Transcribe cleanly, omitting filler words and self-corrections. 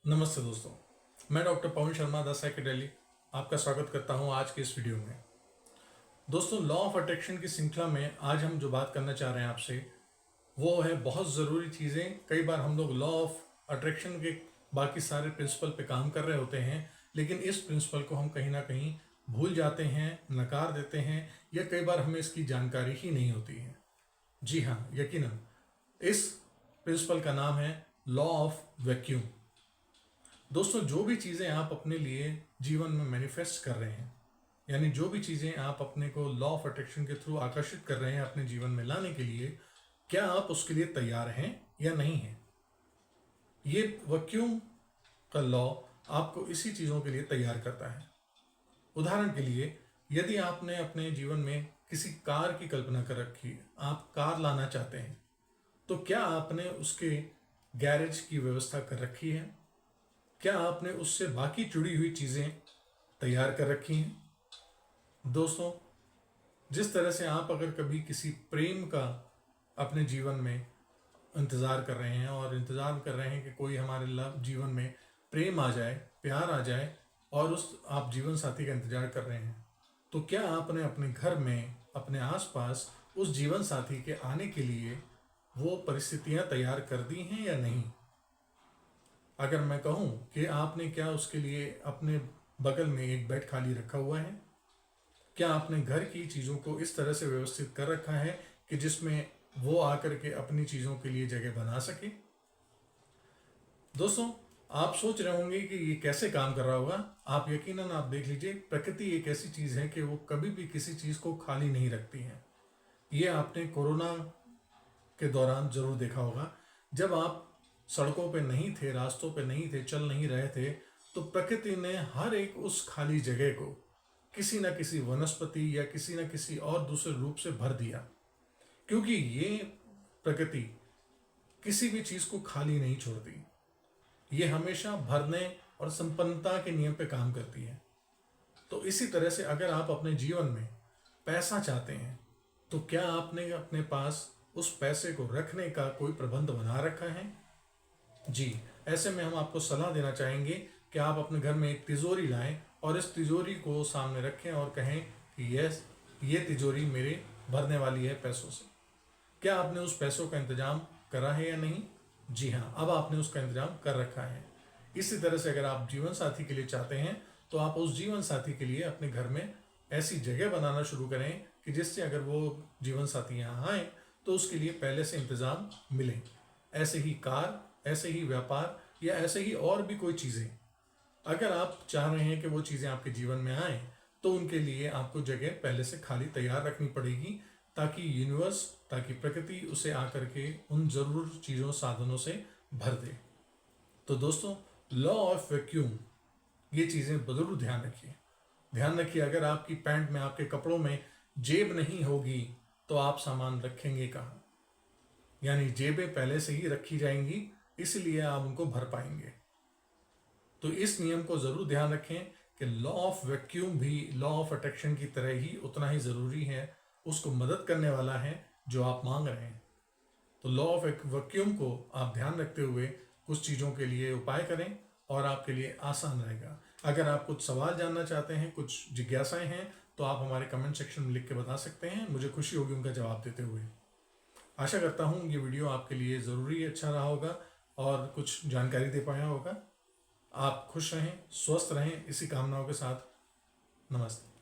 नमस्ते दोस्तों, मैं डॉक्टर पवन शर्मा द साइकेडेली आपका स्वागत करता हूं आज के इस वीडियो में। दोस्तों, लॉ ऑफ अट्रैक्शन की श्रृंखला में आज हम जो बात करना चाह रहे हैं आपसे वो है बहुत ज़रूरी चीज़ें। कई बार हम लोग लॉ ऑफ अट्रैक्शन के बाकी सारे प्रिंसिपल पे काम कर रहे होते हैं, लेकिन इस प्रिंसिपल को हम कहीं ना कहीं भूल जाते हैं, नकार देते हैं, या कई बार हमें इसकी जानकारी ही नहीं होती है। जी हाँ, यकीनन इस प्रिंसिपल का नाम है लॉ ऑफ वैक्यूम। दोस्तों, जो भी चीज़ें आप अपने लिए जीवन में मैनिफेस्ट कर रहे हैं, यानी जो भी चीज़ें आप अपने को लॉ ऑफ अट्रैक्शन के थ्रू आकर्षित कर रहे हैं अपने जीवन में लाने के लिए, क्या आप उसके लिए तैयार हैं या नहीं हैं? ये वैक्यूम का लॉ आपको इसी चीज़ों के लिए तैयार करता है। उदाहरण के लिए, यदि आपने अपने जीवन में किसी कार की कल्पना कर रखी है, आप कार लाना चाहते हैं, तो क्या आपने उसके गैरेज की व्यवस्था कर रखी है? क्या आपने उससे बाकी जुड़ी हुई चीज़ें तैयार कर रखी हैं? दोस्तों, जिस तरह से आप अगर कभी किसी प्रेम का अपने जीवन में इंतज़ार कर रहे हैं और इंतज़ार कर रहे हैं कि कोई हमारे जीवन में प्रेम आ जाए, प्यार आ जाए, और उस आप जीवन साथी का इंतज़ार कर रहे हैं, तो क्या आपने अपने घर में, अपने आसपास उस जीवन साथी के आने के लिए वो परिस्थितियां तैयार कर दी हैं या नहीं? अगर मैं कहूं कि आपने क्या उसके लिए अपने बगल में एक बेड खाली रखा हुआ है? क्या आपने घर की चीज़ों को इस तरह से व्यवस्थित कर रखा है कि जिसमें वो आकर के अपनी चीज़ों के लिए जगह बना सके? दोस्तों, आप सोच रहे होंगे कि ये कैसे काम कर रहा होगा। आप यकीनन आप देख लीजिए, प्रकृति एक ऐसी चीज़ है कि वो कभी भी किसी चीज़ को खाली नहीं रखती है। ये आपने कोरोना के दौरान ज़रूर देखा होगा। जब आप सड़कों पे नहीं थे, रास्तों पे नहीं थे, चल नहीं रहे थे, तो प्रकृति ने हर एक उस खाली जगह को किसी न किसी वनस्पति या किसी न किसी और दूसरे रूप से भर दिया। क्योंकि ये प्रकृति किसी भी चीज़ को खाली नहीं छोड़ती, ये हमेशा भरने और संपन्नता के नियम पे काम करती है। तो इसी तरह से अगर आप अपने जीवन में पैसा चाहते हैं, तो क्या आपने अपने पास उस पैसे को रखने का कोई प्रबंध बना रखा है? जी, ऐसे में हम आपको सलाह देना चाहेंगे कि आप अपने घर में एक तिजोरी लाएं और इस तिजोरी को सामने रखें और कहें कि यस, ये तिजोरी मेरे भरने वाली है पैसों से। क्या आपने उस पैसों का इंतजाम करा है या नहीं? जी हाँ, अब आपने उसका इंतजाम कर रखा है। इसी तरह से अगर आप जीवन साथी के लिए चाहते हैं, तो आप उस जीवन साथी के लिए अपने घर में ऐसी जगह बनाना शुरू करें कि जिससे अगर वो जीवन साथी यहाँ आए तो उसके लिए पहले से इंतजाम मिले। ऐसे ही कार, ऐसे ही व्यापार, या ऐसे ही और भी कोई चीज़ें, अगर आप चाह रहे हैं कि वो चीज़ें आपके जीवन में आए, तो उनके लिए आपको जगह पहले से खाली तैयार रखनी पड़ेगी, ताकि यूनिवर्स, ताकि प्रकृति उसे आकर के उन ज़रूर चीज़ों, साधनों से भर दे। तो दोस्तों, लॉ ऑफ वैक्यूम, ये चीज़ें ज़रूर ध्यान रखिए। ध्यान रखिए, अगर आपकी पैंट में, आपके कपड़ों में जेब नहीं होगी, तो आप सामान रखेंगे कहाँ? यानी जेबें पहले से ही रखी जाएंगी, इसलिए आप उनको भर पाएंगे। तो इस नियम को ज़रूर ध्यान रखें कि लॉ ऑफ वैक्यूम भी लॉ ऑफ अट्रैक्शन की तरह ही उतना ही ज़रूरी है, उसको मदद करने वाला है जो आप मांग रहे हैं। तो लॉ ऑफ वैक्यूम को आप ध्यान रखते हुए कुछ चीज़ों के लिए उपाय करें और आपके लिए आसान रहेगा। अगर आप कुछ सवाल जानना चाहते हैं, कुछ जिज्ञासाएं हैं, तो आप हमारे कमेंट सेक्शन में लिख के बता सकते हैं। मुझे खुशी होगी उनका जवाब देते हुए। आशा करता हूँ ये वीडियो आपके लिए ज़रूरी अच्छा रहा होगा और कुछ जानकारी दे पाया होगा। आप खुश रहें, स्वस्थ रहें, इसी कामनाओं के साथ नमस्ते।